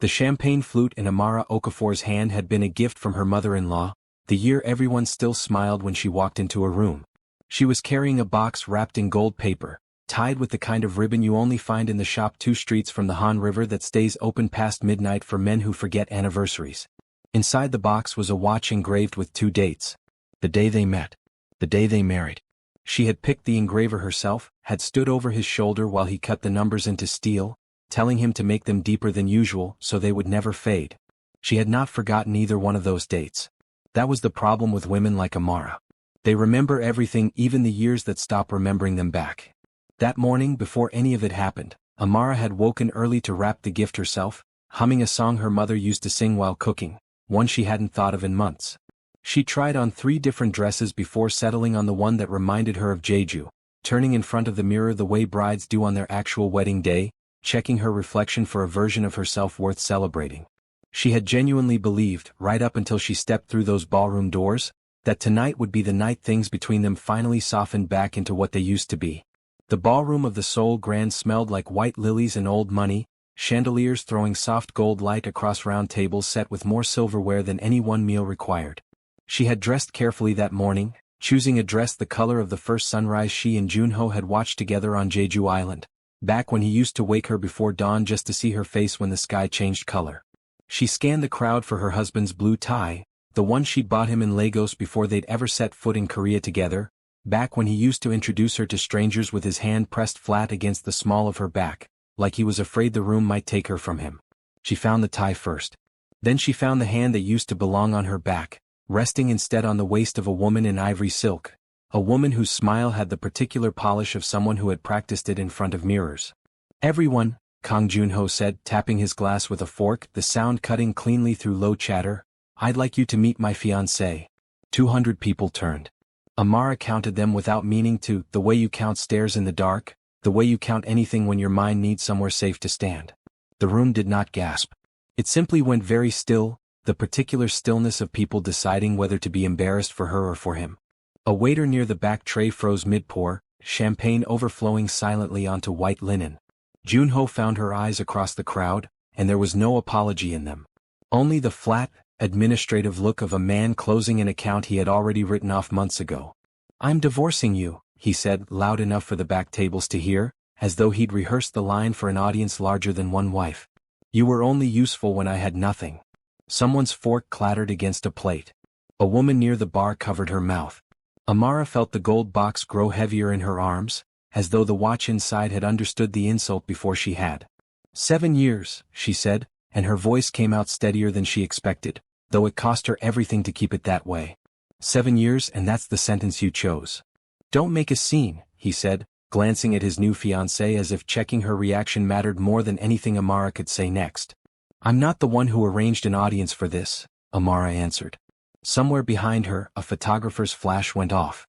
The champagne flute in Amara Okafor's hand had been a gift from her mother-in-law, the year everyone still smiled when she walked into a room. She was carrying a box wrapped in gold paper, tied with the kind of ribbon you only find in the shop 2 streets from the Han River that stays open past midnight for men who forget anniversaries. Inside the box was a watch engraved with 2 dates. The day they met. The day they married. She had picked the engraver herself, had stood over his shoulder while he cut the numbers into steel, telling him to make them deeper than usual so they would never fade. She had not forgotten either one of those dates. That was the problem with women like Amara. They remember everything, even the years that stop remembering them back. That morning, before any of it happened, Amara had woken early to wrap the gift herself, humming a song her mother used to sing while cooking, one she hadn't thought of in months. She tried on 3 different dresses before settling on the one that reminded her of Jeju, turning in front of the mirror the way brides do on their actual wedding day, checking her reflection for a version of herself worth celebrating. She had genuinely believed, right up until she stepped through those ballroom doors, that tonight would be the night things between them finally softened back into what they used to be. The ballroom of the Seoul Grand smelled like white lilies and old money, chandeliers throwing soft gold light across round tables set with more silverware than any one meal required. She had dressed carefully that morning, choosing a dress the color of the first sunrise she and Junho had watched together on Jeju Island, back when he used to wake her before dawn just to see her face when the sky changed color. She scanned the crowd for her husband's blue tie, the one she'd bought him in Lagos before they'd ever set foot in Korea together, back when he used to introduce her to strangers with his hand pressed flat against the small of her back, like he was afraid the room might take her from him. She found the tie first. Then she found the hand that used to belong on her back, resting instead on the waist of a woman in ivory silk, a woman whose smile had the particular polish of someone who had practiced it in front of mirrors. "Everyone," Kang Junho said, tapping his glass with a fork, the sound cutting cleanly through low chatter, "I'd like you to meet my fiancé." 200 people turned. Amara counted them without meaning to, the way you count stairs in the dark, the way you count anything when your mind needs somewhere safe to stand. The room did not gasp. It simply went very still, the particular stillness of people deciding whether to be embarrassed for her or for him. A waiter near the back tray froze mid-pour, champagne overflowing silently onto white linen. Junho found her eyes across the crowd, and there was no apology in them. Only the flat, administrative look of a man closing an account he had already written off months ago. "I'm divorcing you," he said, loud enough for the back tables to hear, as though he'd rehearsed the line for an audience larger than one wife. "You were only useful when I had nothing." Someone's fork clattered against a plate. A woman near the bar covered her mouth. Amara felt the gold box grow heavier in her arms, as though the watch inside had understood the insult before she had. 7 years, she said, and her voice came out steadier than she expected, though it cost her everything to keep it that way. 7 years, and that's the sentence you chose. "Don't make a scene," he said, glancing at his new fiancée as if checking her reaction mattered more than anything Amara could say next. "I'm not the one who arranged an audience for this," Amara answered. Somewhere behind her, a photographer's flash went off.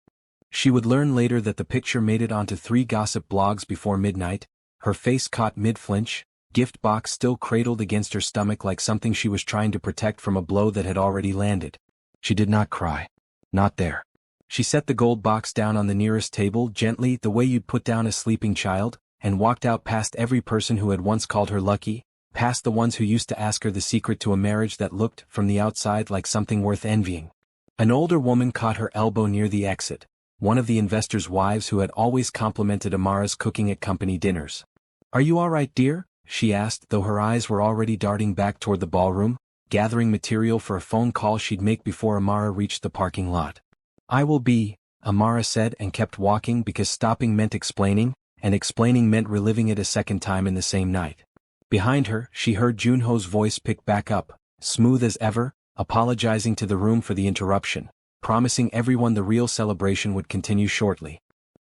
She would learn later that the picture made it onto 3 gossip blogs before midnight, her face caught mid-flinch, gift box still cradled against her stomach like something she was trying to protect from a blow that had already landed. She did not cry. Not there. She set the gold box down on the nearest table gently, the way you'd put down a sleeping child, and walked out past every person who had once called her lucky, past the ones who used to ask her the secret to a marriage that looked, from the outside, like something worth envying. An older woman caught her elbow near the exit, one of the investors' wives who had always complimented Amara's cooking at company dinners. "Are you all right, dear?" she asked, though her eyes were already darting back toward the ballroom, gathering material for a phone call she'd make before Amara reached the parking lot. "I will be," Amara said, and kept walking because stopping meant explaining, and explaining meant reliving it a second time in the same night. Behind her, she heard Junho's voice pick back up, smooth as ever, apologizing to the room for the interruption, promising everyone the real celebration would continue shortly.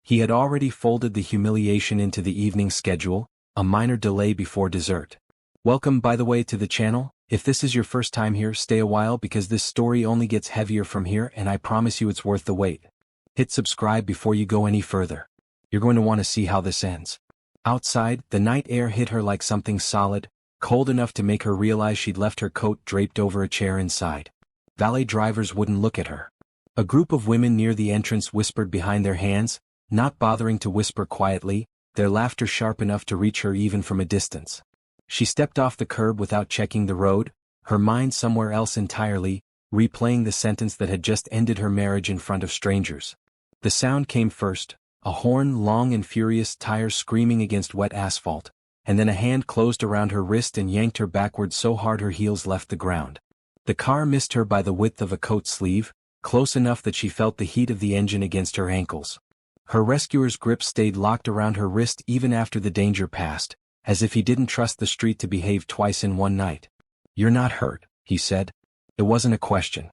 He had already folded the humiliation into the evening schedule, a minor delay before dessert. "Welcome, by the way, to the channel. If this is your first time here, stay a while because this story only gets heavier from here and I promise you it's worth the wait. Hit subscribe before you go any further. You're going to want to see how this ends." Outside, the night air hit her like something solid, cold enough to make her realize she'd left her coat draped over a chair inside. Valet drivers wouldn't look at her. A group of women near the entrance whispered behind their hands, not bothering to whisper quietly, their laughter sharp enough to reach her even from a distance. She stepped off the curb without checking the road, her mind somewhere else entirely, replaying the sentence that had just ended her marriage in front of strangers. The sound came first, a horn, long and furious, tires screaming against wet asphalt, and then a hand closed around her wrist and yanked her backward so hard her heels left the ground. The car missed her by the width of a coat sleeve, close enough that she felt the heat of the engine against her ankles. Her rescuer's grip stayed locked around her wrist even after the danger passed, as if he didn't trust the street to behave twice in one night. "You're not hurt," he said. It wasn't a question.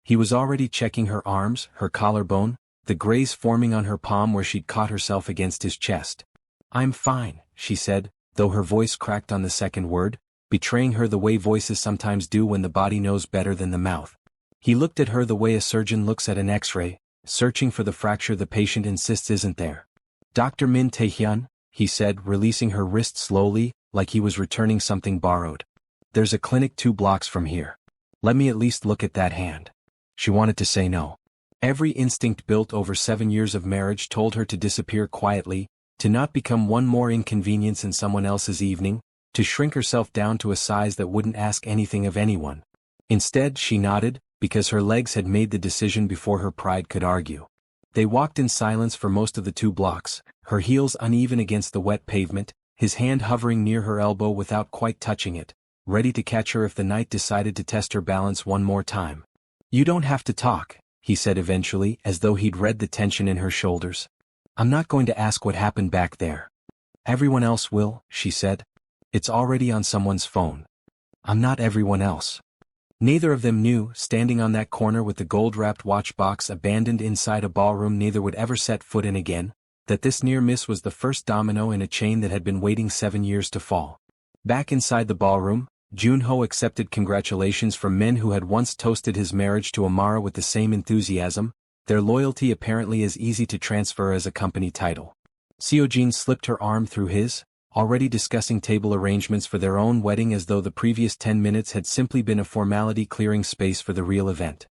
He was already checking her arms, her collarbone, the graze forming on her palm where she'd caught herself against his chest. "I'm fine," she said, though her voice cracked on the second word, betraying her the way voices sometimes do when the body knows better than the mouth. He looked at her the way a surgeon looks at an X-ray, searching for the fracture the patient insists isn't there. "Dr. Min Tae-hyun," he said, releasing her wrist slowly, like he was returning something borrowed. "There's a clinic 2 blocks from here. Let me at least look at that hand." She wanted to say no. Every instinct built over 7 years of marriage told her to disappear quietly, to not become one more inconvenience in someone else's evening, to shrink herself down to a size that wouldn't ask anything of anyone. Instead, she nodded, because her legs had made the decision before her pride could argue. They walked in silence for most of the 2 blocks, her heels uneven against the wet pavement, his hand hovering near her elbow without quite touching it, ready to catch her if the night decided to test her balance one more time. "You don't have to talk," he said eventually, as though he'd read the tension in her shoulders. "I'm not going to ask what happened back there. Everyone else will," she said. "It's already on someone's phone. I'm not everyone else." Neither of them knew, standing on that corner with the gold-wrapped watch box abandoned inside a ballroom neither would ever set foot in again, that this near miss was the first domino in a chain that had been waiting 7 years to fall. Back inside the ballroom, Junho accepted congratulations from men who had once toasted his marriage to Amara with the same enthusiasm, their loyalty apparently as easy to transfer as a company title. Seojin slipped her arm through his, already discussing table arrangements for their own wedding as though the previous 10 minutes had simply been a formality clearing space for the real event.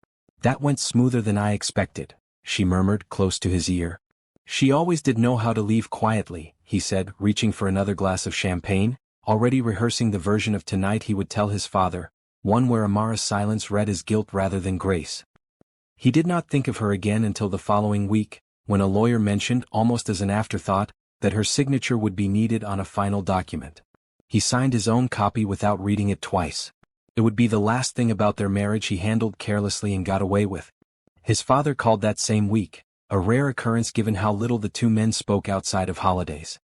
"That went smoother than I expected," she murmured close to his ear. "She always did know how to leave quietly," he said, reaching for another glass of champagne, already rehearsing the version of tonight he would tell his father, one where Amara's silence read as guilt rather than grace. He did not think of her again until the following week, when a lawyer mentioned, almost as an afterthought, that her signature would be needed on a final document. He signed his own copy without reading it twice. It would be the last thing about their marriage he handled carelessly and got away with. His father called that same week, a rare occurrence given how little the 2 men spoke outside of holidays.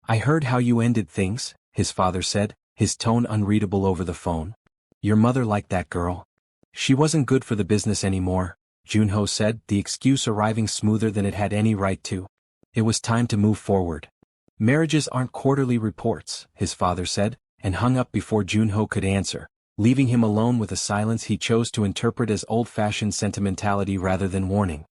"I heard how you ended things," his father said, his tone unreadable over the phone. "Your mother liked that girl. She wasn't good for the business anymore," Junho said, the excuse arriving smoother than it had any right to. It was time to move forward. "Marriages aren't quarterly reports," his father said, and hung up before Junho could answer, leaving him alone with a silence he chose to interpret as old-fashioned sentimentality rather than warning.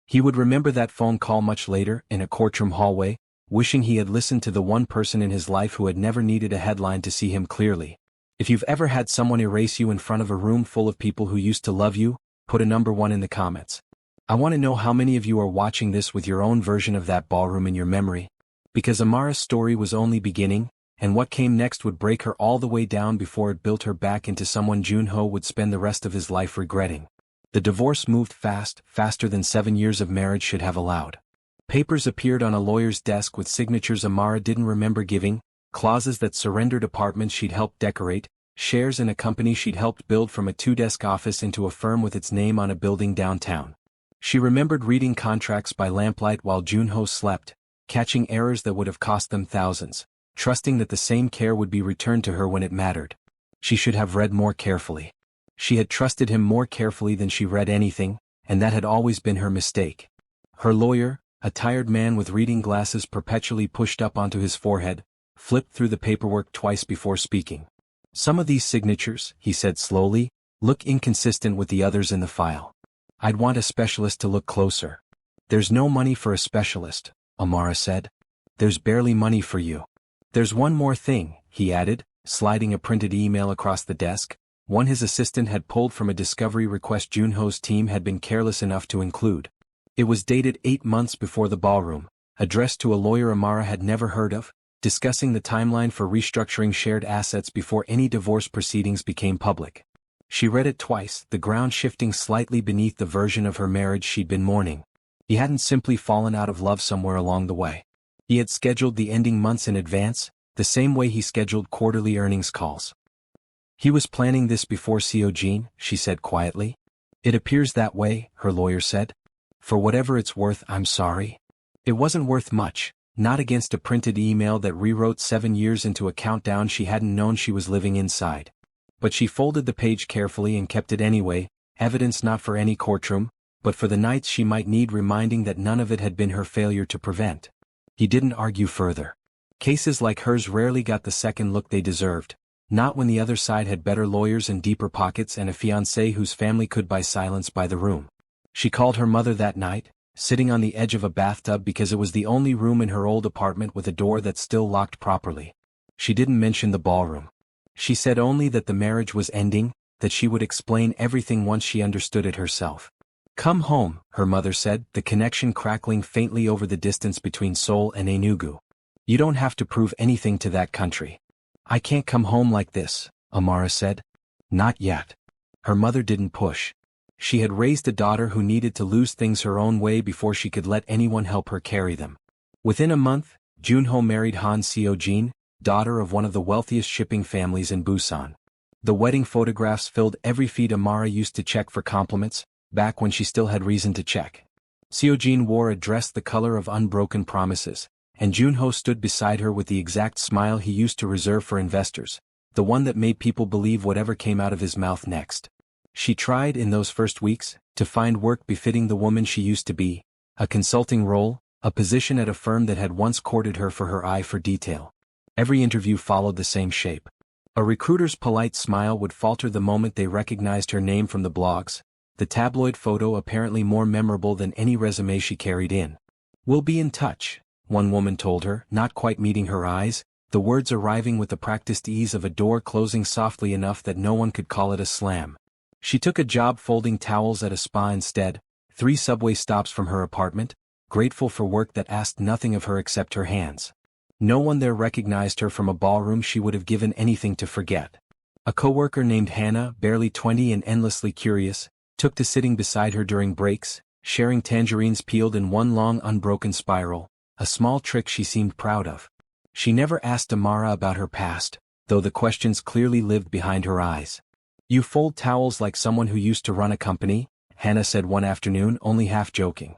He would remember that phone call much later, in a courtroom hallway, wishing he had listened to the one person in his life who had never needed a headline to see him clearly. If you've ever had someone erase you in front of a room full of people who used to love you, put a number 1 in the comments. I want to know how many of you are watching this with your own version of that ballroom in your memory. Because Amara's story was only beginning, and what came next would break her all the way down before it built her back into someone Junho would spend the rest of his life regretting. The divorce moved fast, faster than 7 years of marriage should have allowed. Papers appeared on a lawyer's desk with signatures Amara didn't remember giving, clauses that surrendered apartments she'd helped decorate, shares in a company she'd helped build from a 2-desk office into a firm with its name on a building downtown. She remembered reading contracts by lamplight while Junho slept, catching errors that would have cost them thousands, trusting that the same care would be returned to her when it mattered. She should have read more carefully. She had trusted him more carefully than she read anything, and that had always been her mistake. Her lawyer, a tired man with reading glasses perpetually pushed up onto his forehead, flipped through the paperwork twice before speaking. "Some of these signatures," he said slowly, "look inconsistent with the others in the file. I'd want a specialist to look closer." "There's no money for a specialist," Amara said. "There's barely money for you. There's one more thing," he added, sliding a printed email across the desk, one his assistant had pulled from a discovery request Junho's team had been careless enough to include. It was dated 8 months before the ballroom, addressed to a lawyer Amara had never heard of, discussing the timeline for restructuring shared assets before any divorce proceedings became public. She read it twice, the ground shifting slightly beneath the version of her marriage she'd been mourning. He hadn't simply fallen out of love somewhere along the way. He had scheduled the ending months in advance, the same way he scheduled quarterly earnings calls. He was planning this before Seo-jin, she said quietly. It appears that way, her lawyer said. For whatever it's worth, I'm sorry. It wasn't worth much, not against a printed email that rewrote 7 years into a countdown she hadn't known she was living inside. But she folded the page carefully and kept it anyway, evidence not for any courtroom, but for the nights she might need reminding that none of it had been her failure to prevent. He didn't argue further. Cases like hers rarely got the second look they deserved, not when the other side had better lawyers and deeper pockets and a fiancé whose family could buy silence by the room. She called her mother that night, sitting on the edge of a bathtub because it was the only room in her old apartment with a door that still locked properly. She didn't mention the ballroom. She said only that the marriage was ending, that she would explain everything once she understood it herself. Come home, her mother said, the connection crackling faintly over the distance between Seoul and Enugu. You don't have to prove anything to that country. I can't come home like this, Amara said. Not yet. Her mother didn't push. She had raised a daughter who needed to lose things her own way before she could let anyone help her carry them. Within a month, Junho married Han Seo-jin, daughter of one of the wealthiest shipping families in Busan. The wedding photographs filled every feed Amara used to check for compliments, back when she still had reason to check. Seo-jin wore a dress the color of unbroken promises, and Junho stood beside her with the exact smile he used to reserve for investors, the one that made people believe whatever came out of his mouth next. She tried in those first weeks to find work befitting the woman she used to be, a consulting role, a position at a firm that had once courted her for her eye for detail. Every interview followed the same shape. A recruiter's polite smile would falter the moment they recognized her name from the blogs, the tabloid photo apparently more memorable than any resume she carried in. We'll be in touch, one woman told her, not quite meeting her eyes, the words arriving with the practiced ease of a door closing softly enough that no one could call it a slam. She took a job folding towels at a spa instead, 3 subway stops from her apartment, grateful for work that asked nothing of her except her hands. No one there recognized her from a ballroom she would have given anything to forget. A coworker named Hannah, barely 20 and endlessly curious, took to sitting beside her during breaks, sharing tangerines peeled in one long unbroken spiral, a small trick she seemed proud of. She never asked Amara about her past, though the questions clearly lived behind her eyes. You fold towels like someone who used to run a company, Hannah said one afternoon, only half joking.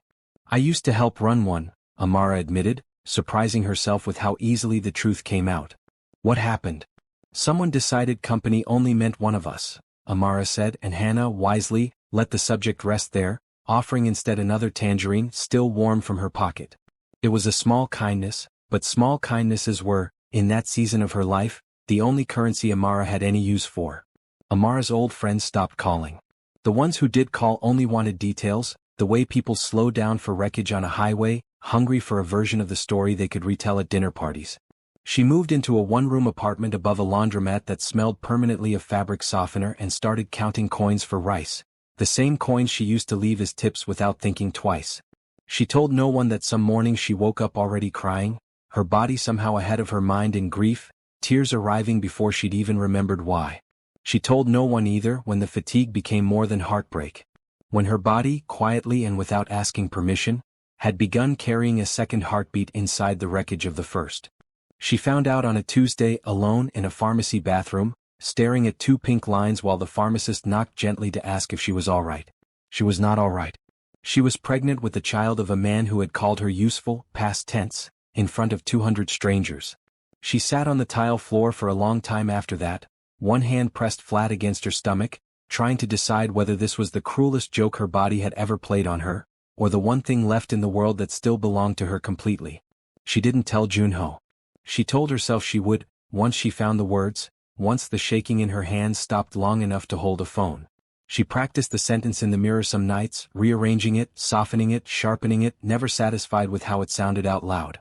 I used to help run one, Amara admitted, surprising herself with how easily the truth came out. What happened? Someone decided company only meant one of us, Amara said, and Hannah, wisely, let the subject rest there, offering instead another tangerine still warm from her pocket. It was a small kindness, but small kindnesses were, in that season of her life, the only currency Amara had any use for. Amara's old friends stopped calling. The ones who did call only wanted details, the way people slow down for wreckage on a highway, hungry for a version of the story they could retell at dinner parties. She moved into a one-room apartment above a laundromat that smelled permanently of fabric softener and started counting coins for rice, the same coins she used to leave as tips without thinking twice. She told no one that some mornings she woke up already crying, her body somehow ahead of her mind in grief, tears arriving before she'd even remembered why. She told no one either when the fatigue became more than heartbreak. When her body, quietly and without asking permission, had begun carrying a second heartbeat inside the wreckage of the first. She found out on a Tuesday, alone in a pharmacy bathroom, staring at 2 pink lines while the pharmacist knocked gently to ask if she was all right. She was not all right. She was pregnant with the child of a man who had called her useful, past tense, in front of 200 strangers. She sat on the tile floor for a long time after that, one hand pressed flat against her stomach, trying to decide whether this was the cruelest joke her body had ever played on her, or the one thing left in the world that still belonged to her completely. She didn't tell Junho. She told herself she would, once she found the words, once the shaking in her hands stopped long enough to hold a phone. She practiced the sentence in the mirror some nights, rearranging it, softening it, sharpening it, never satisfied with how it sounded out loud.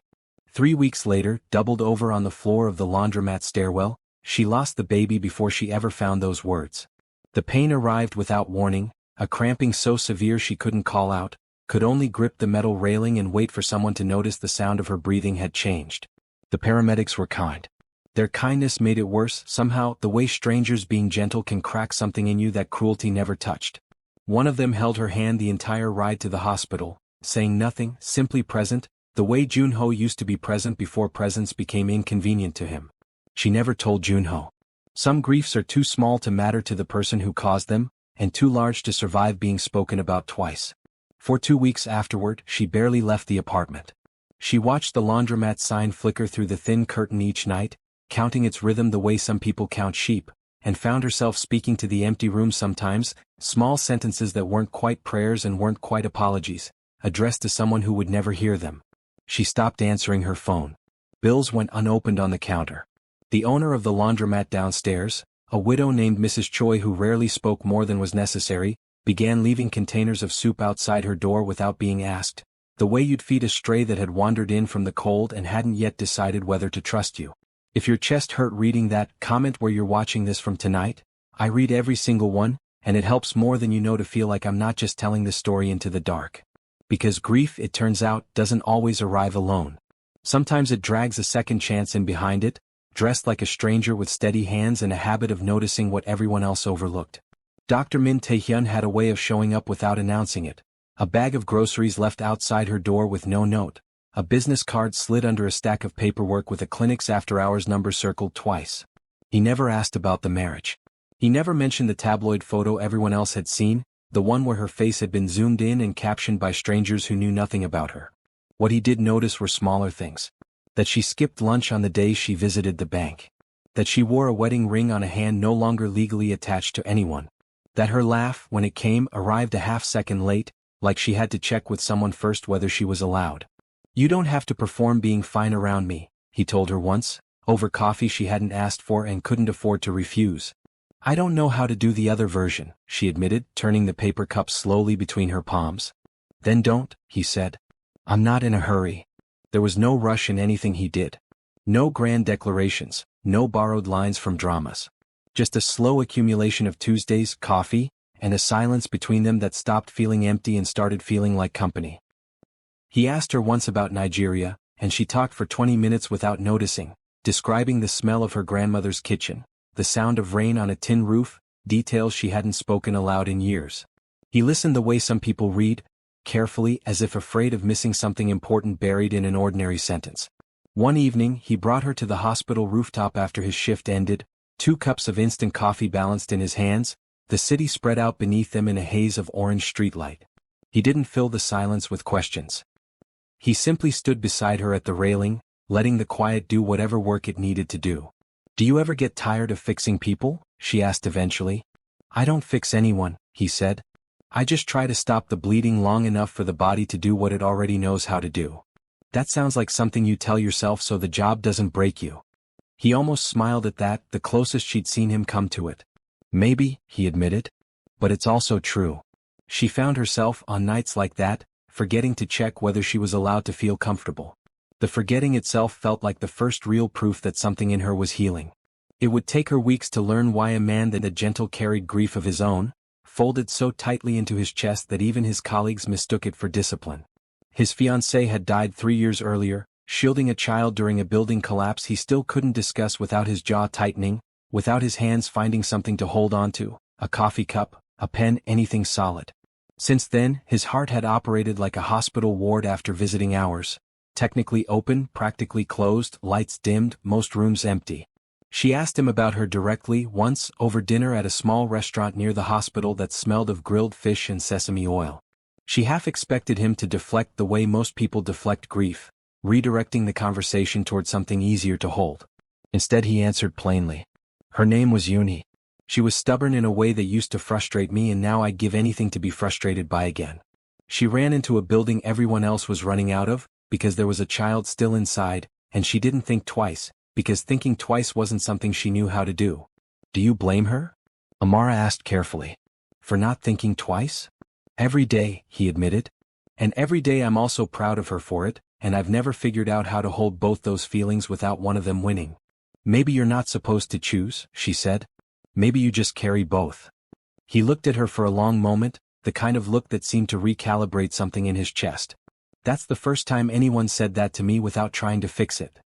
3 weeks later, doubled over on the floor of the laundromat stairwell, she lost the baby before she ever found those words. The pain arrived without warning, a cramping so severe she couldn't call out, could only grip the metal railing and wait for someone to notice the sound of her breathing had changed. The paramedics were kind. Their kindness made it worse, somehow, the way strangers being gentle can crack something in you that cruelty never touched. One of them held her hand the entire ride to the hospital, saying nothing, simply present, the way Junho used to be present before presence became inconvenient to him. She never told Junho. Some griefs are too small to matter to the person who caused them, and too large to survive being spoken about twice. For 2 weeks afterward, she barely left the apartment. She watched the laundromat sign flicker through the thin curtain each night, counting its rhythm the way some people count sheep, and found herself speaking to the empty room sometimes, small sentences that weren't quite prayers and weren't quite apologies, addressed to someone who would never hear them. She stopped answering her phone. Bills went unopened on the counter. The owner of the laundromat downstairs, a widow named Mrs. Choi who rarely spoke more than was necessary, began leaving containers of soup outside her door without being asked, the way you'd feed a stray that had wandered in from the cold and hadn't yet decided whether to trust you. If your chest hurt reading that, comment where you're watching this from tonight. I read every single one, and it helps more than you know to feel like I'm not just telling this story into the dark. Because grief, it turns out, doesn't always arrive alone. Sometimes it drags a second chance in behind it, dressed like a stranger with steady hands and a habit of noticing what everyone else overlooked. Dr. Min Tae-hyun had a way of showing up without announcing it. A bag of groceries left outside her door with no note. A business card slid under a stack of paperwork with a clinic's after-hours number circled twice. He never asked about the marriage. He never mentioned the tabloid photo everyone else had seen, the one where her face had been zoomed in and captioned by strangers who knew nothing about her. What he did notice were smaller things. That she skipped lunch on the day she visited the bank. That she wore a wedding ring on a hand no longer legally attached to anyone. That her laugh, when it came, arrived a half-second late, like she had to check with someone first whether she was allowed. "You don't have to perform being fine around me," he told her once, over coffee she hadn't asked for and couldn't afford to refuse. "I don't know how to do the other version," she admitted, turning the paper cup slowly between her palms. "Then don't," he said. "I'm not in a hurry." There was no rush in anything he did. No grand declarations, no borrowed lines from dramas. Just a slow accumulation of Tuesdays, coffee, and a silence between them that stopped feeling empty and started feeling like company. He asked her once about Nigeria, and she talked for 20 minutes without noticing, describing the smell of her grandmother's kitchen, the sound of rain on a tin roof, details she hadn't spoken aloud in years. He listened the way some people read, carefully, as if afraid of missing something important buried in an ordinary sentence. One evening, he brought her to the hospital rooftop after his shift ended, 2 cups of instant coffee balanced in his hands, the city spread out beneath them in a haze of orange streetlight. He didn't fill the silence with questions. He simply stood beside her at the railing, letting the quiet do whatever work it needed to do. "Do you ever get tired of fixing people?" she asked eventually. "I don't fix anyone," he said. "I just try to stop the bleeding long enough for the body to do what it already knows how to do." That sounds like something you tell yourself so the job doesn't break you. He almost smiled at that, the closest she'd seen him come to it. "Maybe," he admitted. "But it's also true." She found herself, on nights like that, forgetting to check whether she was allowed to feel comfortable. The forgetting itself felt like the first real proof that something in her was healing. It would take her weeks to learn why a man that gentle carried grief of his own, folded so tightly into his chest that even his colleagues mistook it for discipline. His fiancée had died 3 years earlier, shielding a child during a building collapse he still couldn't discuss without his jaw tightening, without his hands finding something to hold onto, a coffee cup, a pen, anything solid. Since then, his heart had operated like a hospital ward after visiting hours. Technically open, practically closed, lights dimmed, most rooms empty. She asked him about her directly, once, over dinner at a small restaurant near the hospital that smelled of grilled fish and sesame oil. She half expected him to deflect the way most people deflect grief, redirecting the conversation toward something easier to hold. Instead he answered plainly. Her name was Uni. She was stubborn in a way that used to frustrate me, and now I'd give anything to be frustrated by again. She ran into a building everyone else was running out of, because there was a child still inside, and she didn't think twice, because thinking twice wasn't something she knew how to do. "Do you blame her?" Amara asked carefully. "For not thinking twice?" "Every day," he admitted. "And every day I'm also proud of her for it, and I've never figured out how to hold both those feelings without one of them winning." "Maybe you're not supposed to choose," she said. "Maybe you just carry both." He looked at her for a long moment, the kind of look that seemed to recalibrate something in his chest. "That's the first time anyone said that to me without trying to fix it."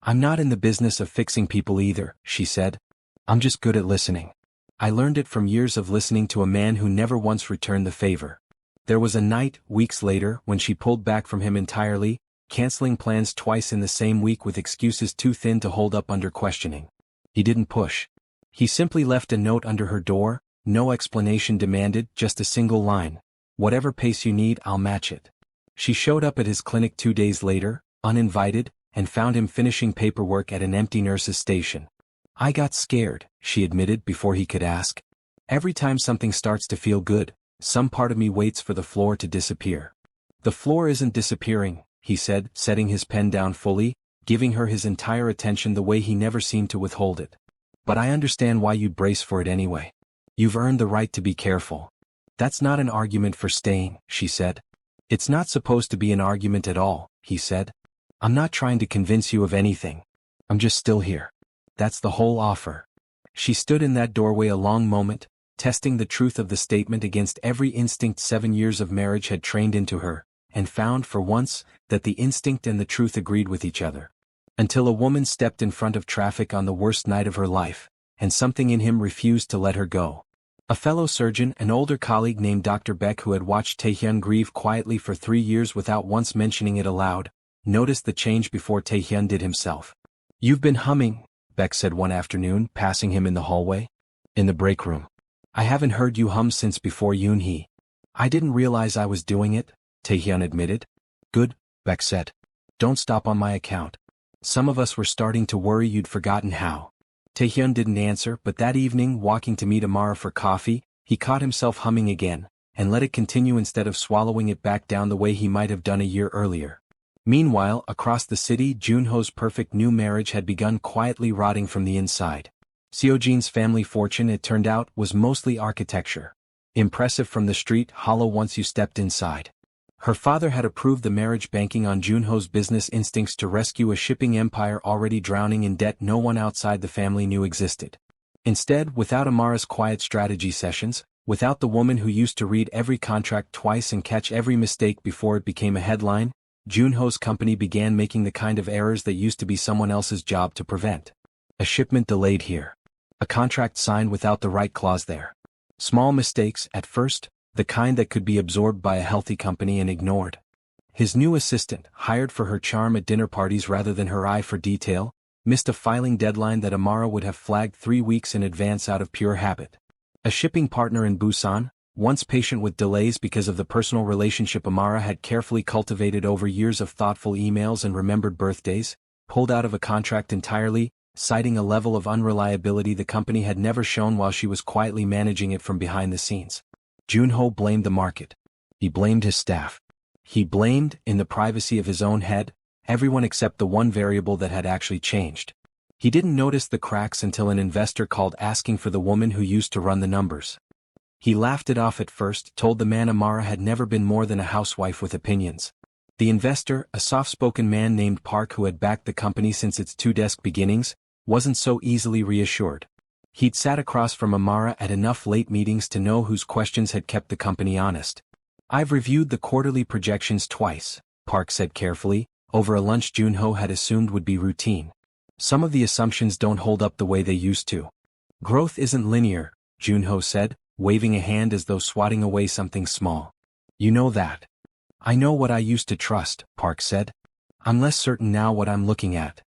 I'm not in the business of fixing people either, she said. I'm just good at listening. I learned it from years of listening to a man who never once returned the favor. There was a night, weeks later, when she pulled back from him entirely, canceling plans twice in the same week with excuses too thin to hold up under questioning. He didn't push. He simply left a note under her door, no explanation demanded, just a single line. Whatever pace you need, I'll match it. She showed up at his clinic 2 days later, uninvited, and found him finishing paperwork at an empty nurse's station. I got scared, she admitted before he could ask. Every time something starts to feel good, some part of me waits for the floor to disappear. The floor isn't disappearing, he said, setting his pen down fully, giving her his entire attention the way he never seemed to withhold it. But I understand why you'd brace for it anyway. You've earned the right to be careful. That's not an argument for staying, she said. It's not supposed to be an argument at all, he said. I'm not trying to convince you of anything. I'm just still here. That's the whole offer. She stood in that doorway a long moment, testing the truth of the statement against every instinct 7 years of marriage had trained into her, and found, for once, that the instinct and the truth agreed with each other. Until a woman stepped in front of traffic on the worst night of her life, and something in him refused to let her go. A fellow surgeon, an older colleague named Dr. Beck who had watched Taehyun grieve quietly for 3 years without once mentioning it aloud, noticed the change before Taehyun did himself. You've been humming, Beck said one afternoon, passing him in the hallway. In the break room. I haven't heard you hum since before Yoon-hee. I didn't realize I was doing it, Taehyun admitted. Good, Beck said. Don't stop on my account. Some of us were starting to worry you'd forgotten how. Taehyun didn't answer, but that evening, walking to meet Amara for coffee, he caught himself humming again, and let it continue instead of swallowing it back down the way he might have done a year earlier. Meanwhile, across the city, Junho's perfect new marriage had begun quietly rotting from the inside. Seojin's family fortune, it turned out, was mostly architecture. Impressive from the street, hollow once you stepped inside. Her father had approved the marriage, banking on Junho's business instincts to rescue a shipping empire already drowning in debt no one outside the family knew existed. Instead, without Amara's quiet strategy sessions, without the woman who used to read every contract twice and catch every mistake before it became a headline, Junho's company began making the kind of errors that used to be someone else's job to prevent. A shipment delayed here. A contract signed without the right clause there. Small mistakes, at first, the kind that could be absorbed by a healthy company and ignored. His new assistant, hired for her charm at dinner parties rather than her eye for detail, missed a filing deadline that Amara would have flagged 3 weeks in advance out of pure habit. A shipping partner in Busan, once patient with delays because of the personal relationship Amara had carefully cultivated over years of thoughtful emails and remembered birthdays, pulled out of a contract entirely, citing a level of unreliability the company had never shown while she was quietly managing it from behind the scenes. Junho blamed the market. He blamed his staff. He blamed, in the privacy of his own head, everyone except the one variable that had actually changed. He didn't notice the cracks until an investor called asking for the woman who used to run the numbers. He laughed it off at first, told the man Amara had never been more than a housewife with opinions. The investor, a soft-spoken man named Park who had backed the company since its 2-desk beginnings, wasn't so easily reassured. He'd sat across from Amara at enough late meetings to know whose questions had kept the company honest. I've reviewed the quarterly projections twice, Park said carefully, over a lunch Junho had assumed would be routine. Some of the assumptions don't hold up the way they used to. Growth isn't linear, Junho said, waving a hand as though swatting away something small. You know that. I know what I used to trust, Park said. I'm less certain now what I'm looking at.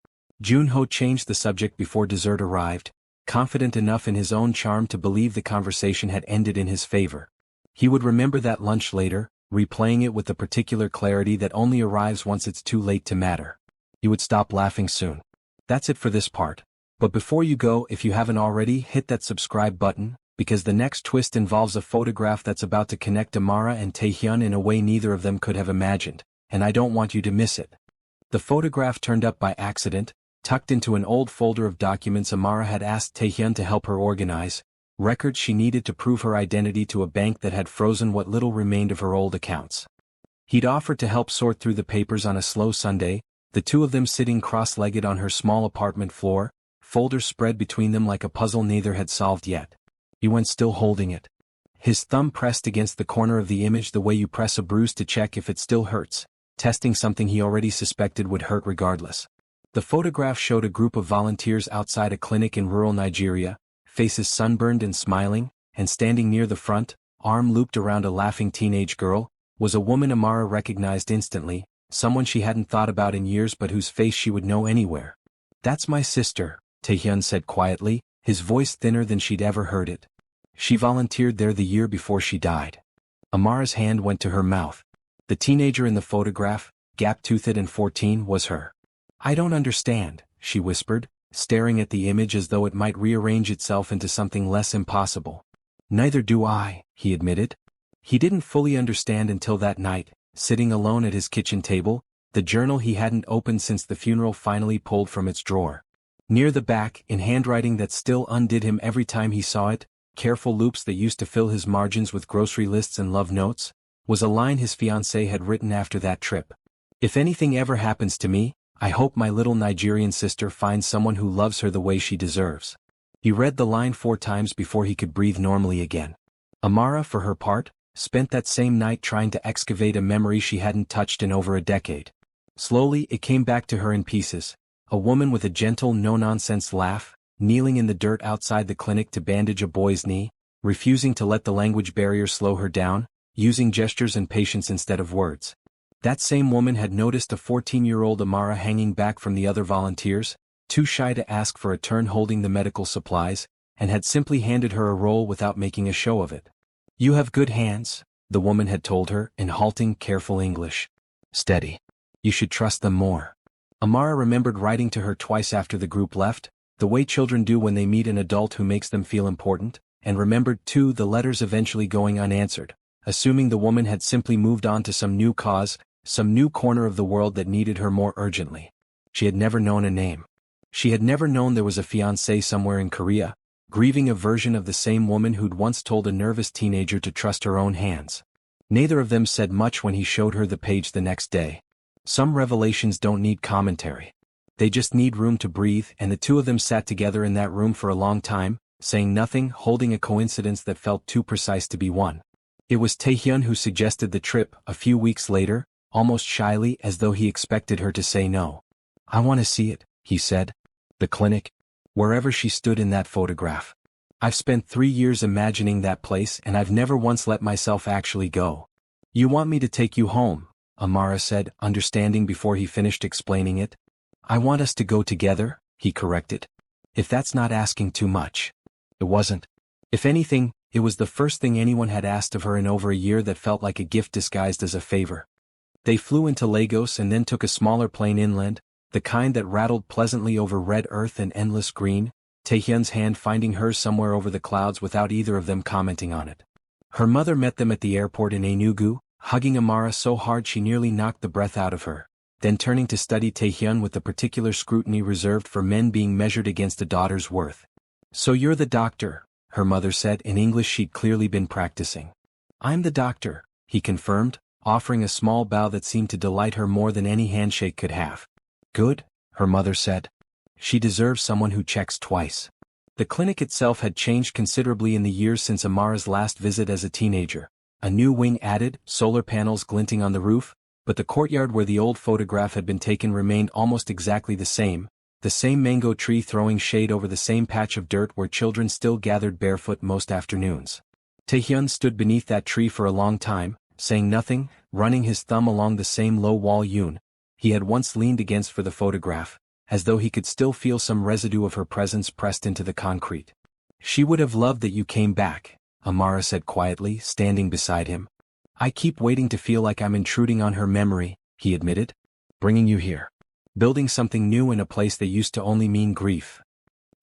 Junho changed the subject before dessert arrived, confident enough in his own charm to believe the conversation had ended in his favor. He would remember that lunch later, replaying it with the particular clarity that only arrives once it's too late to matter. He would stop laughing soon. That's it for this part. But before you go, if you haven't already, hit that subscribe button, because the next twist involves a photograph that's about to connect Amara and Taehyun in a way neither of them could have imagined, and I don't want you to miss it. The photograph turned up by accident, tucked into an old folder of documents Amara had asked Taehyun to help her organize, records she needed to prove her identity to a bank that had frozen what little remained of her old accounts. He'd offered to help sort through the papers on a slow Sunday, the two of them sitting cross-legged on her small apartment floor, folders spread between them like a puzzle neither had solved yet. He went still holding it. His thumb pressed against the corner of the image the way you press a bruise to check if it still hurts, testing something he already suspected would hurt regardless. The photograph showed a group of volunteers outside a clinic in rural Nigeria, faces sunburned and smiling, and standing near the front, arm looped around a laughing teenage girl, was a woman Amara recognized instantly, someone she hadn't thought about in years but whose face she would know anywhere. "That's my sister," Taehyun said quietly, his voice thinner than she'd ever heard it. "She volunteered there the year before she died." Amara's hand went to her mouth. The teenager in the photograph, gap-toothed and 14, was her. "I don't understand," she whispered, staring at the image as though it might rearrange itself into something less impossible. "Neither do I," he admitted. He didn't fully understand until that night, sitting alone at his kitchen table, the journal he hadn't opened since the funeral finally pulled from its drawer. Near the back, in handwriting that still undid him every time he saw it, careful loops that used to fill his margins with grocery lists and love notes, was a line his fiancée had written after that trip. "If anything ever happens to me, I hope my little Nigerian sister finds someone who loves her the way she deserves." He read the line 4 times before he could breathe normally again. Amara, for her part, spent that same night trying to excavate a memory she hadn't touched in over a decade. Slowly it came back to her in pieces, a woman with a gentle no-nonsense laugh, kneeling in the dirt outside the clinic to bandage a boy's knee, refusing to let the language barrier slow her down, using gestures and patience instead of words. That same woman had noticed a 14-year-old Amara hanging back from the other volunteers, too shy to ask for a turn holding the medical supplies, and had simply handed her a roll without making a show of it. "You have good hands," the woman had told her in halting, careful English. "Steady. You should trust them more." Amara remembered writing to her twice after the group left, the way children do when they meet an adult who makes them feel important, and remembered too the letters eventually going unanswered, assuming the woman had simply moved on to some new cause, some new corner of the world that needed her more urgently. She had never known a name. She had never known there was a fiancé somewhere in Korea, grieving a version of the same woman who'd once told a nervous teenager to trust her own hands. Neither of them said much when he showed her the page the next day. Some revelations don't need commentary. They just need room to breathe, and the two of them sat together in that room for a long time, saying nothing, holding a coincidence that felt too precise to be one. It was Taehyun who suggested the trip a few weeks later, almost shyly as though he expected her to say no. "I want to see it," he said. "The clinic. Wherever she stood in that photograph. I've spent 3 years imagining that place and I've never once let myself actually go." "You want me to take you home," Amara said, understanding before he finished explaining it. "I want us to go together," he corrected. "If that's not asking too much." It wasn't. If anything, it was the first thing anyone had asked of her in over a year that felt like a gift disguised as a favor. They flew into Lagos and then took a smaller plane inland, the kind that rattled pleasantly over red earth and endless green, Taehyun's hand finding hers somewhere over the clouds without either of them commenting on it. Her mother met them at the airport in Enugu, hugging Amara so hard she nearly knocked the breath out of her, then turning to study Taehyun with the particular scrutiny reserved for men being measured against a daughter's worth. "So you're the doctor," her mother said in English she'd clearly been practicing. "I'm the doctor," he confirmed, offering a small bow that seemed to delight her more than any handshake could have. "Good," her mother said. "She deserves someone who checks twice." The clinic itself had changed considerably in the years since Amara's last visit as a teenager. A new wing added, solar panels glinting on the roof, but the courtyard where the old photograph had been taken remained almost exactly the same mango tree throwing shade over the same patch of dirt where children still gathered barefoot most afternoons. Taehyun stood beneath that tree for a long time, saying nothing, running his thumb along the same low wall he had once leaned against for the photograph, as though he could still feel some residue of her presence pressed into the concrete. "She would have loved that you came back," Amara said quietly, standing beside him. "I keep waiting to feel like I'm intruding on her memory," he admitted. "Bringing you here. Building something new in a place that used to only mean grief."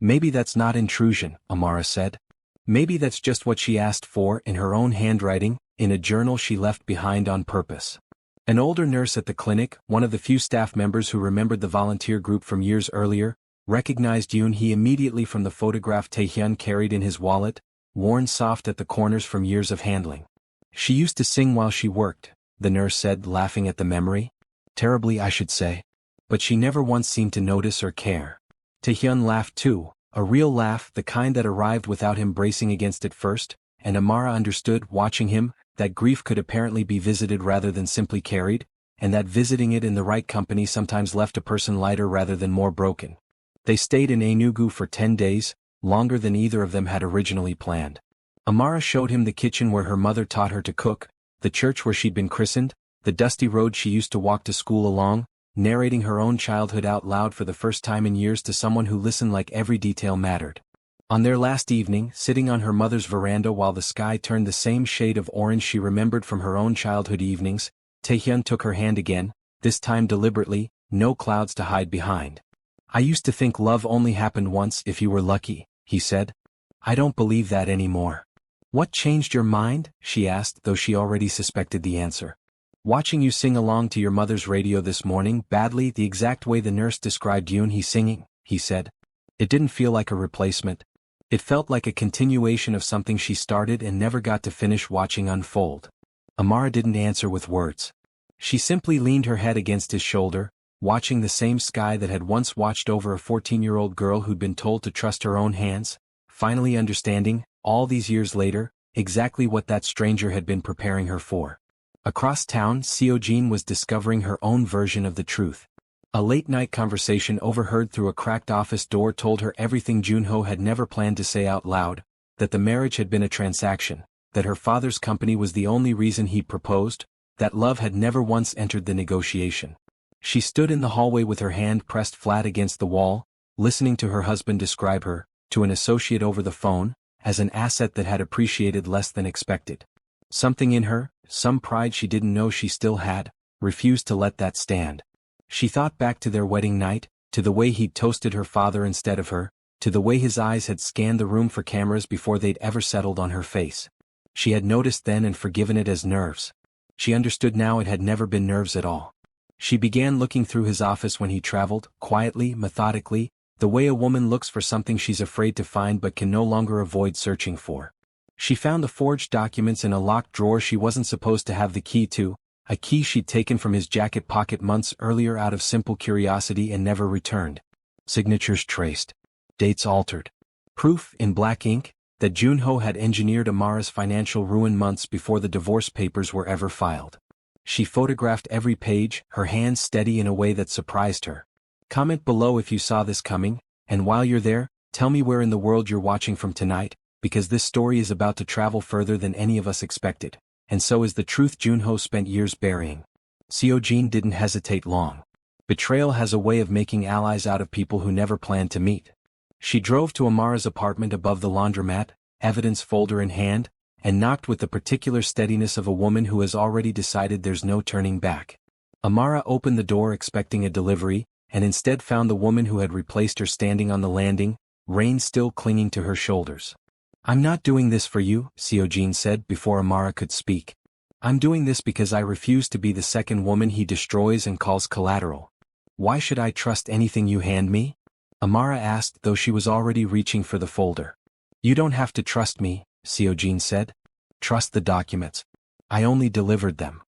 "Maybe that's not intrusion," Amara said. "Maybe that's just what she asked for in her own handwriting, in a journal she left behind on purpose." An older nurse at the clinic, one of the few staff members who remembered the volunteer group from years earlier, recognized Yoon Hee immediately from the photograph Taehyun carried in his wallet, worn soft at the corners from years of handling. "She used to sing while she worked," the nurse said, laughing at the memory. "Terribly, I should say. But she never once seemed to notice or care." Taehyun laughed too, a real laugh, the kind that arrived without him bracing against it first, and Amara understood, watching him, that grief could apparently be visited rather than simply carried, and that visiting it in the right company sometimes left a person lighter rather than more broken. They stayed in Enugu for 10 days, longer than either of them had originally planned. Amara showed him the kitchen where her mother taught her to cook, the church where she'd been christened, the dusty road she used to walk to school along, narrating her own childhood out loud for the first time in years to someone who listened like every detail mattered. On their last evening, sitting on her mother's veranda while the sky turned the same shade of orange she remembered from her own childhood evenings, Taehyun took her hand again, this time deliberately, no clouds to hide behind. "I used to think love only happened once if you were lucky," he said. "I don't believe that anymore." "What changed your mind?" she asked, though she already suspected the answer. "Watching you sing along to your mother's radio this morning, badly the exact way the nurse described Yoonhee singing," he said. "It didn't feel like a replacement. It felt like a continuation of something she started and never got to finish watching unfold." Amara didn't answer with words. She simply leaned her head against his shoulder, watching the same sky that had once watched over a 14-year-old girl who'd been told to trust her own hands, finally understanding, all these years later, exactly what that stranger had been preparing her for. Across town, Seojin was discovering her own version of the truth. A late-night conversation overheard through a cracked office door told her everything Junho had never planned to say out loud, that the marriage had been a transaction, that her father's company was the only reason he'd proposed, that love had never once entered the negotiation. She stood in the hallway with her hand pressed flat against the wall, listening to her husband describe her, to an associate over the phone, as an asset that had appreciated less than expected. Something in her, some pride she didn't know she still had, refused to let that stand. She thought back to their wedding night, to the way he'd toasted her father instead of her, to the way his eyes had scanned the room for cameras before they'd ever settled on her face. She had noticed then and forgiven it as nerves. She understood now it had never been nerves at all. She began looking through his office when he traveled, quietly, methodically, the way a woman looks for something she's afraid to find but can no longer avoid searching for. She found the forged documents in a locked drawer she wasn't supposed to have the key to, a key she'd taken from his jacket pocket months earlier out of simple curiosity and never returned. Signatures traced. Dates altered. Proof, in black ink, that Junho had engineered Amara's financial ruin months before the divorce papers were ever filed. She photographed every page, her hands steady in a way that surprised her. "Comment below if you saw this coming, and while you're there, tell me where in the world you're watching from tonight, because this story is about to travel further than any of us expected. And so is the truth Junho spent years burying." Seojin didn't hesitate long. Betrayal has a way of making allies out of people who never planned to meet. She drove to Amara's apartment above the laundromat, evidence folder in hand, and knocked with the particular steadiness of a woman who has already decided there's no turning back. Amara opened the door expecting a delivery, and instead found the woman who had replaced her standing on the landing, rain still clinging to her shoulders. "I'm not doing this for you," Seojin said before Amara could speak. "I'm doing this because I refuse to be the second woman he destroys and calls collateral." "Why should I trust anything you hand me?" Amara asked, though she was already reaching for the folder. "You don't have to trust me," Seojin said. "Trust the documents. I only delivered them."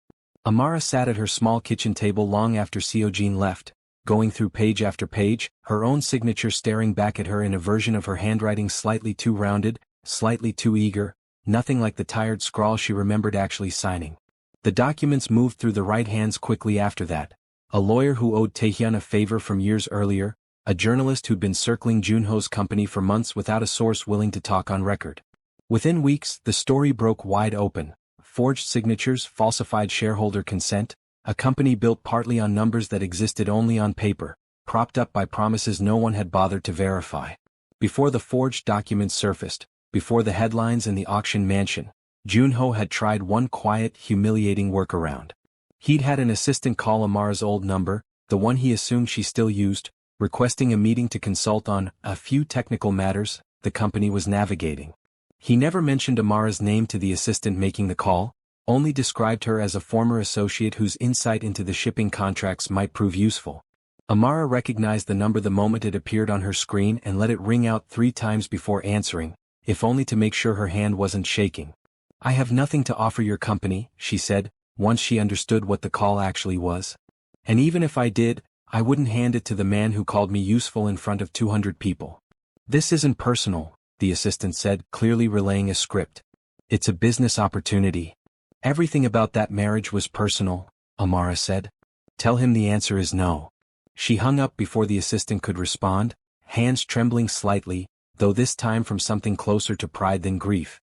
Amara sat at her small kitchen table long after Seojin left, going through page after page, her own signature staring back at her in a version of her handwriting slightly too rounded, slightly too eager, nothing like the tired scrawl she remembered actually signing. The documents moved through the right hands quickly after that. A lawyer who owed Taehyun a favor from years earlier, a journalist who'd been circling Junho's company for months without a source willing to talk on record. Within weeks, the story broke wide open. Forged signatures, falsified shareholder consent, a company built partly on numbers that existed only on paper, propped up by promises no one had bothered to verify. Before the forged documents surfaced, before the headlines and the auction mansion, Junho had tried one quiet, humiliating workaround. He'd had an assistant call Amara's old number, the one he assumed she still used, requesting a meeting to consult on a few technical matters the company was navigating. He never mentioned Amara's name to the assistant making the call, only described her as a former associate whose insight into the shipping contracts might prove useful. Amara recognized the number the moment it appeared on her screen and let it ring out 3 times before answering, if only to make sure her hand wasn't shaking. "I have nothing to offer your company," she said, once she understood what the call actually was. "And even if I did, I wouldn't hand it to the man who called me useful in front of 200 people. This isn't personal," the assistant said, clearly relaying a script. "It's a business opportunity." "Everything about that marriage was personal," Amara said. Tell him the answer is no. She hung up before the assistant could respond, hands trembling slightly, though this time from something closer to pride than grief.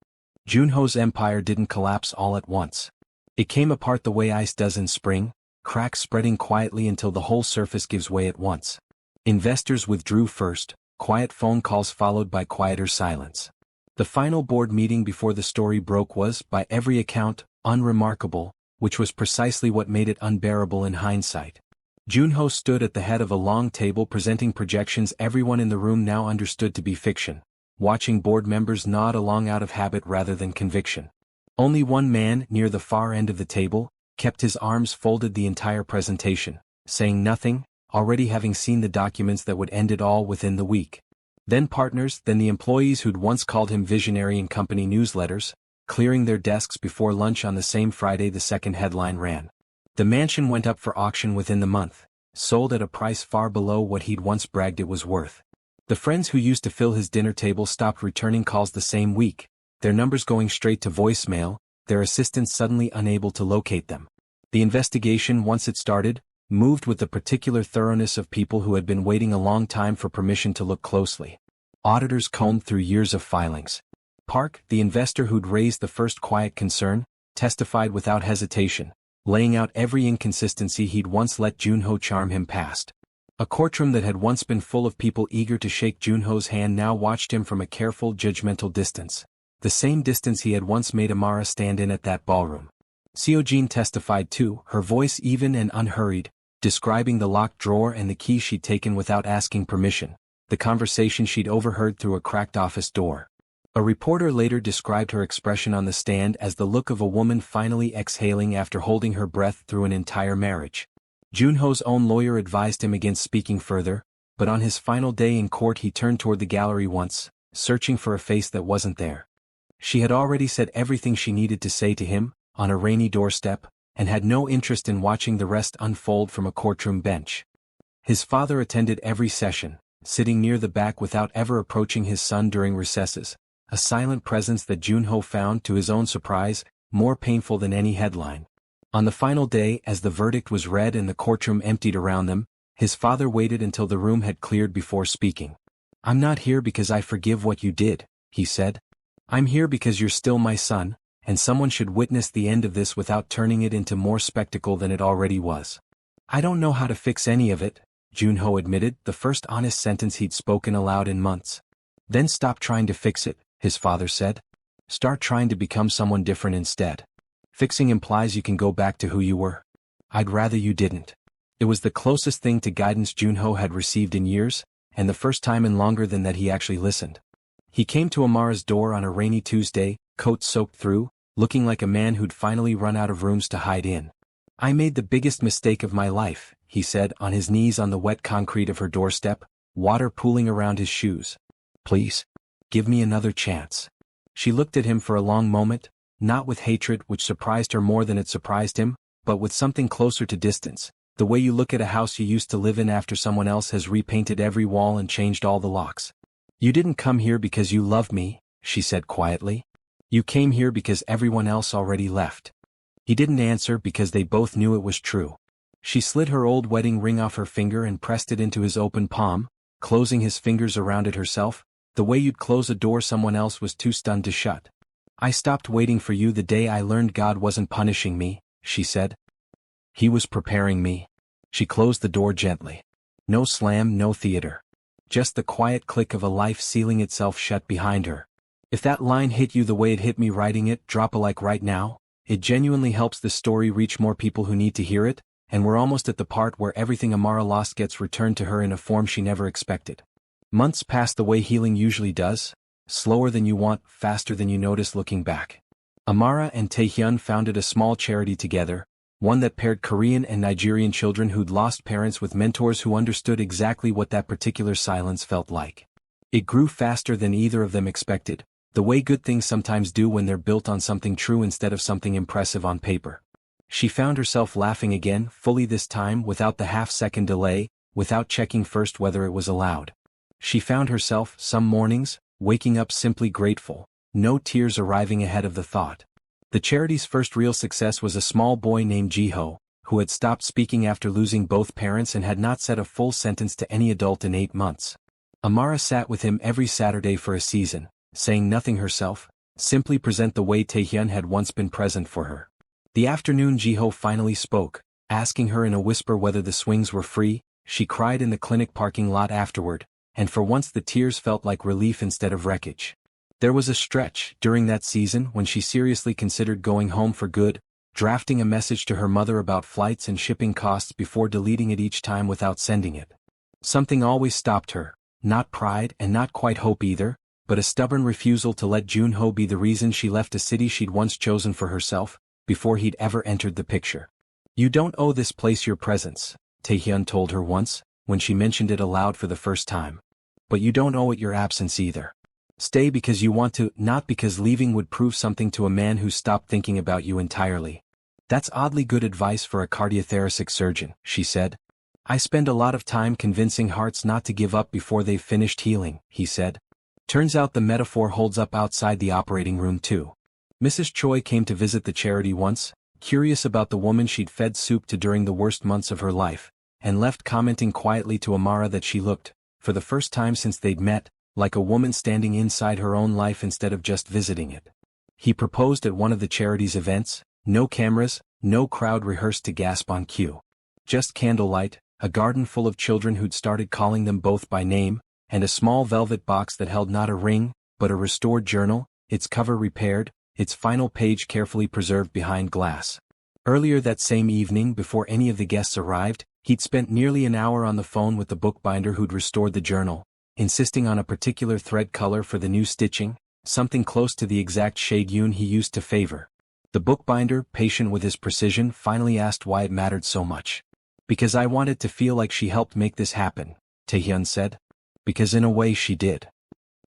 Junho's empire didn't collapse all at once. It came apart the way ice does in spring, cracks spreading quietly until the whole surface gives way at once. Investors withdrew first, quiet phone calls followed by quieter silence. The final board meeting before the story broke was, by every account, unremarkable, which was precisely what made it unbearable in hindsight. Junho stood at the head of a long table presenting projections everyone in the room now understood to be fiction, watching board members nod along out of habit rather than conviction. Only one man, near the far end of the table, kept his arms folded the entire presentation, saying nothing, already having seen the documents that would end it all within the week. Then partners, then the employees who'd once called him visionary in company newsletters, clearing their desks before lunch on the same Friday the second headline ran. The mansion went up for auction within the month, sold at a price far below what he'd once bragged it was worth. The friends who used to fill his dinner table stopped returning calls the same week, their numbers going straight to voicemail, their assistants suddenly unable to locate them. The investigation, once it started, moved with the particular thoroughness of people who had been waiting a long time for permission to look closely. Auditors combed through years of filings. Park, the investor who'd raised the first quiet concern, testified without hesitation, laying out every inconsistency he'd once let Junho charm him past. A courtroom that had once been full of people eager to shake Junho's hand now watched him from a careful, judgmental distance. The same distance he had once made Amara stand in at that ballroom. Seojin testified too, her voice even and unhurried, describing the locked drawer and the key she'd taken without asking permission, the conversation she'd overheard through a cracked office door. A reporter later described her expression on the stand as the look of a woman finally exhaling after holding her breath through an entire marriage. Junho's own lawyer advised him against speaking further, but on his final day in court he turned toward the gallery once, searching for a face that wasn't there. She had already said everything she needed to say to him, on a rainy doorstep, and had no interest in watching the rest unfold from a courtroom bench. His father attended every session, sitting near the back without ever approaching his son during recesses, a silent presence that Junho found, to his own surprise, more painful than any headline. On the final day, as the verdict was read and the courtroom emptied around them, his father waited until the room had cleared before speaking. "I'm not here because I forgive what you did," he said. "I'm here because you're still my son, and someone should witness the end of this without turning it into more spectacle than it already was." "I don't know how to fix any of it," Junho admitted, the first honest sentence he'd spoken aloud in months. "Then stop trying to fix it," his father said. "Start trying to become someone different instead. Fixing implies you can go back to who you were. I'd rather you didn't." It was the closest thing to guidance Junho had received in years, and the first time in longer than that he actually listened. He came to Amara's door on a rainy Tuesday, coat soaked through, looking like a man who'd finally run out of rooms to hide in. "I made the biggest mistake of my life," he said, on his knees on the wet concrete of her doorstep, water pooling around his shoes. "Please, give me another chance." She looked at him for a long moment, not with hatred which surprised her more than it surprised him, but with something closer to distance, the way you look at a house you used to live in after someone else has repainted every wall and changed all the locks. "You didn't come here because you love me," she said quietly. "You came here because everyone else already left." He didn't answer because they both knew it was true. She slid her old wedding ring off her finger and pressed it into his open palm, closing his fingers around it herself, the way you'd close a door someone else was too stunned to shut. "I stopped waiting for you the day I learned God wasn't punishing me," she said. "He was preparing me." She closed the door gently. No slam, no theater. Just the quiet click of a life sealing itself shut behind her. If that line hit you the way it hit me writing it, drop a like right now. It genuinely helps the story reach more people who need to hear it, and we're almost at the part where everything Amara lost gets returned to her in a form she never expected. Months passed the way healing usually does, slower than you want, faster than you notice looking back. Amara and Taehyun founded a small charity together, one that paired Korean and Nigerian children who'd lost parents with mentors who understood exactly what that particular silence felt like. It grew faster than either of them expected, the way good things sometimes do when they're built on something true instead of something impressive on paper. She found herself laughing again, fully this time, without the half-second delay, without checking first whether it was allowed. She found herself, some mornings, waking up simply grateful, no tears arriving ahead of the thought. The charity's first real success was a small boy named Jiho, who had stopped speaking after losing both parents and had not said a full sentence to any adult in 8 months. Amara sat with him every Saturday for a season, saying nothing herself, simply present the way Taehyun had once been present for her. The afternoon Jiho finally spoke, asking her in a whisper whether the swings were free. She cried in the clinic parking lot afterward, and for once the tears felt like relief instead of wreckage. There was a stretch during that season when she seriously considered going home for good, drafting a message to her mother about flights and shipping costs before deleting it each time without sending it. Something always stopped her, not pride and not quite hope either, but a stubborn refusal to let Junho be the reason she left a city she'd once chosen for herself, before he'd ever entered the picture. "You don't owe this place your presence," Taehyun told her once, when she mentioned it aloud for the first time. "But you don't owe it your absence either. Stay because you want to, not because leaving would prove something to a man who stopped thinking about you entirely." "That's oddly good advice for a cardiothoracic surgeon," she said. "I spend a lot of time convincing hearts not to give up before they've finished healing," he said. Turns out the metaphor holds up outside the operating room too. Mrs. Choi came to visit the charity once, curious about the woman she'd fed soup to during the worst months of her life, and left commenting quietly to Amara that she looked, for the first time since they'd met, like a woman standing inside her own life instead of just visiting it. He proposed at one of the charity's events, no cameras, no crowd rehearsed to gasp on cue. Just candlelight, a garden full of children who'd started calling them both by name, and a small velvet box that held not a ring, but a restored journal, its cover repaired, its final page carefully preserved behind glass. Earlier that same evening, before any of the guests arrived, he'd spent nearly an hour on the phone with the bookbinder who'd restored the journal, insisting on a particular thread color for the new stitching, something close to the exact shade Yoon he used to favor. The bookbinder, patient with his precision, finally asked why it mattered so much. "Because I wanted to feel like she helped make this happen," Taehyun said. "Because in a way she did."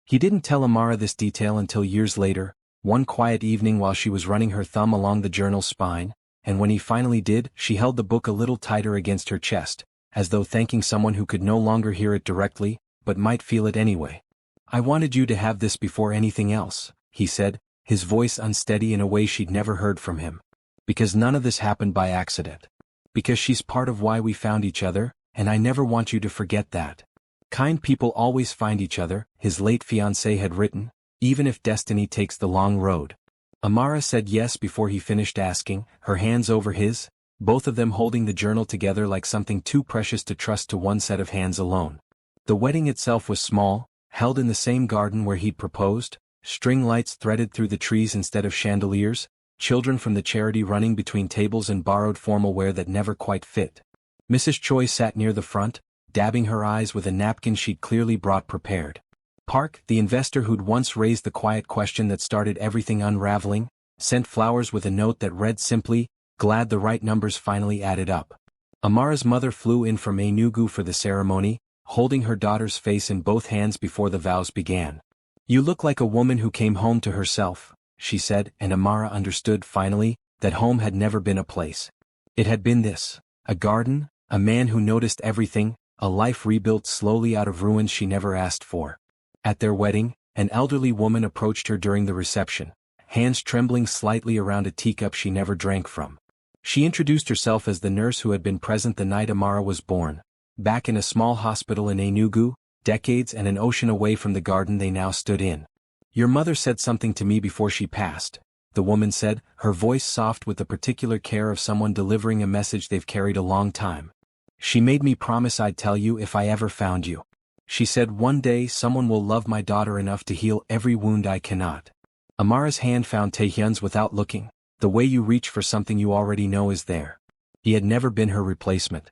He didn't tell Amara this detail until years later, one quiet evening while she was running her thumb along the journal's spine, and when he finally did, she held the book a little tighter against her chest, as though thanking someone who could no longer hear it directly, but might feel it anyway. "I wanted you to have this before anything else," he said, his voice unsteady in a way she'd never heard from him. "Because none of this happened by accident. Because she's part of why we found each other, and I never want you to forget that. Kind people always find each other," his late fiancée had written, "even if destiny takes the long road." Amara said yes before he finished asking, her hands over his, both of them holding the journal together like something too precious to trust to one set of hands alone. The wedding itself was small, held in the same garden where he'd proposed, string lights threaded through the trees instead of chandeliers, children from the charity running between tables and borrowed formal wear that never quite fit. Mrs. Choi sat near the front, dabbing her eyes with a napkin she'd clearly brought prepared. Park, the investor who'd once raised the quiet question that started everything unraveling, sent flowers with a note that read simply, "Glad the right numbers finally added up." Amara's mother flew in from Enugu for the ceremony, holding her daughter's face in both hands before the vows began. "You look like a woman who came home to herself," she said, and Amara understood finally that home had never been a place. It had been this: a garden, a man who noticed everything, a life rebuilt slowly out of ruins she never asked for. At their wedding, an elderly woman approached her during the reception, hands trembling slightly around a teacup she never drank from. She introduced herself as the nurse who had been present the night Amara was born, back in a small hospital in Enugu, decades and an ocean away from the garden they now stood in. "Your mother said something to me before she passed," the woman said, her voice soft with the particular care of someone delivering a message they've carried a long time. "She made me promise I'd tell you if I ever found you. She said one day someone will love my daughter enough to heal every wound I cannot." Amara's hand found Taehyun's without looking, the way you reach for something you already know is there. He had never been her replacement.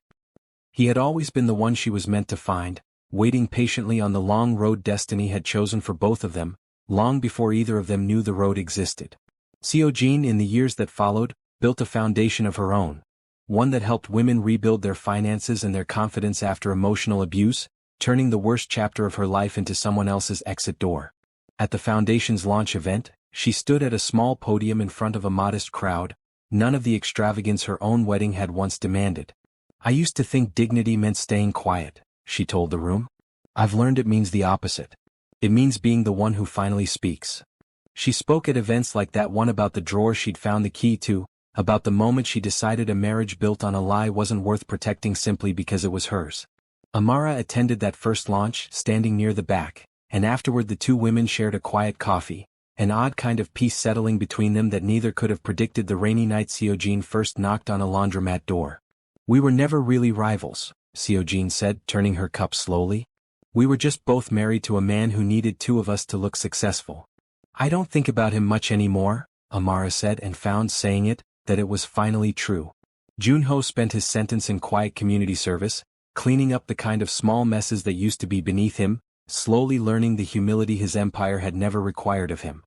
He had always been the one she was meant to find, waiting patiently on the long road destiny had chosen for both of them, long before either of them knew the road existed. Seojin, in the years that followed, built a foundation of her own, one that helped women rebuild their finances and their confidence after emotional abuse, turning the worst chapter of her life into someone else's exit door. At the foundation's launch event, she stood at a small podium in front of a modest crowd, none of the extravagance her own wedding had once demanded. "I used to think dignity meant staying quiet," she told the room. "I've learned it means the opposite. It means being the one who finally speaks." She spoke at events like that one about the drawer she'd found the key to, about the moment she decided a marriage built on a lie wasn't worth protecting simply because it was hers. Amara attended that first launch, standing near the back, and afterward the two women shared a quiet coffee, an odd kind of peace settling between them that neither could have predicted the rainy night Seojin first knocked on a laundromat door. "We were never really rivals," Seojin said, turning her cup slowly. "We were just both married to a man who needed two of us to look successful." "I don't think about him much anymore," Amara said, and found, saying it, that it was finally true. Junho spent his sentence in quiet community service, cleaning up the kind of small messes that used to be beneath him, slowly learning the humility his empire had never required of him.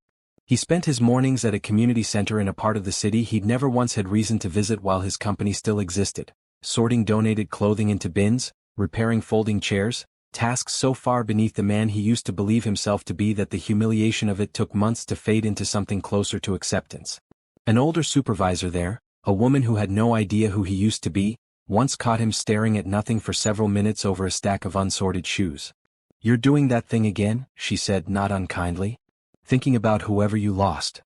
He spent his mornings at a community center in a part of the city he'd never once had reason to visit while his company still existed, sorting donated clothing into bins, repairing folding chairs, tasks so far beneath the man he used to believe himself to be that the humiliation of it took months to fade into something closer to acceptance. An older supervisor there, a woman who had no idea who he used to be, once caught him staring at nothing for several minutes over a stack of unsorted shoes. "You're doing that thing again," she said, not unkindly. "Thinking about whoever you lost."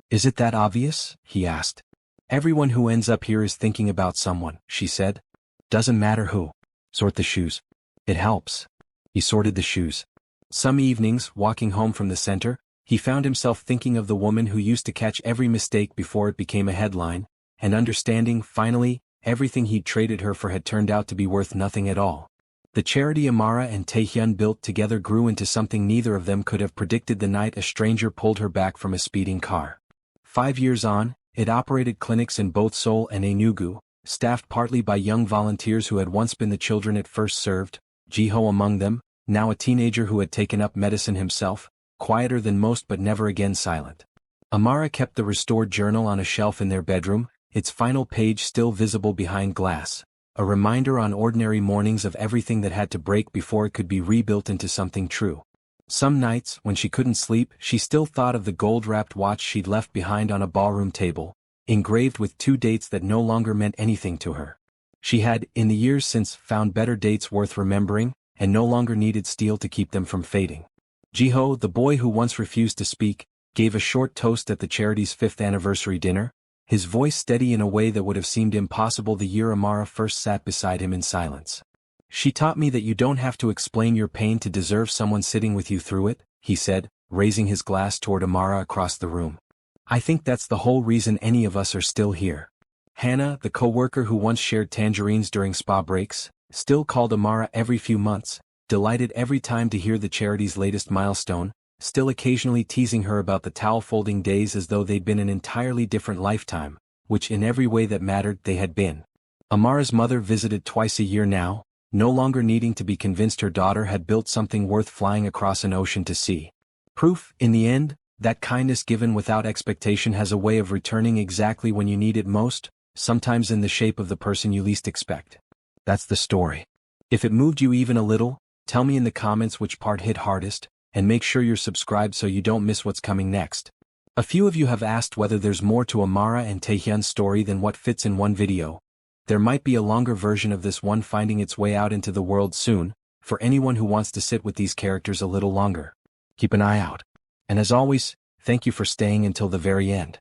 "Is it that obvious?" he asked. "Everyone who ends up here is thinking about someone," she said. "Doesn't matter who. Sort the shoes. It helps." He sorted the shoes. Some evenings, walking home from the center, he found himself thinking of the woman who used to catch every mistake before it became a headline, and understanding, finally, everything he'd traded her for had turned out to be worth nothing at all. The charity Amara and Taehyun built together grew into something neither of them could have predicted the night a stranger pulled her back from a speeding car. 5 years on, it operated clinics in both Seoul and Enugu, staffed partly by young volunteers who had once been the children it first served, Jiho among them, now a teenager who had taken up medicine himself, quieter than most but never again silent. Amara kept the restored journal on a shelf in their bedroom, its final page still visible behind glass, a reminder on ordinary mornings of everything that had to break before it could be rebuilt into something true. Some nights, when she couldn't sleep, she still thought of the gold-wrapped watch she'd left behind on a ballroom table, engraved with 2 dates that no longer meant anything to her. She had, in the years since, found better dates worth remembering, and no longer needed steel to keep them from fading. Jiho, the boy who once refused to speak, gave a short toast at the charity's 5th anniversary dinner, his voice steady in a way that would have seemed impossible the year Amara first sat beside him in silence. "She taught me that you don't have to explain your pain to deserve someone sitting with you through it," he said, raising his glass toward Amara across the room. "I think that's the whole reason any of us are still here." Hannah, the co-worker who once shared tangerines during spa breaks, still called Amara every few months, delighted every time to hear the charity's latest milestone, still occasionally teasing her about the towel-folding days as though they'd been an entirely different lifetime, which in every way that mattered they had been. Amara's mother visited twice a year now, no longer needing to be convinced her daughter had built something worth flying across an ocean to see. Proof, in the end, that kindness given without expectation has a way of returning exactly when you need it most, sometimes in the shape of the person you least expect. That's the story. If it moved you even a little, tell me in the comments which part hit hardest, and make sure you're subscribed so you don't miss what's coming next. A few of you have asked whether there's more to Amara and Taehyun's story than what fits in one video. There might be a longer version of this one finding its way out into the world soon, for anyone who wants to sit with these characters a little longer. Keep an eye out. And as always, thank you for staying until the very end.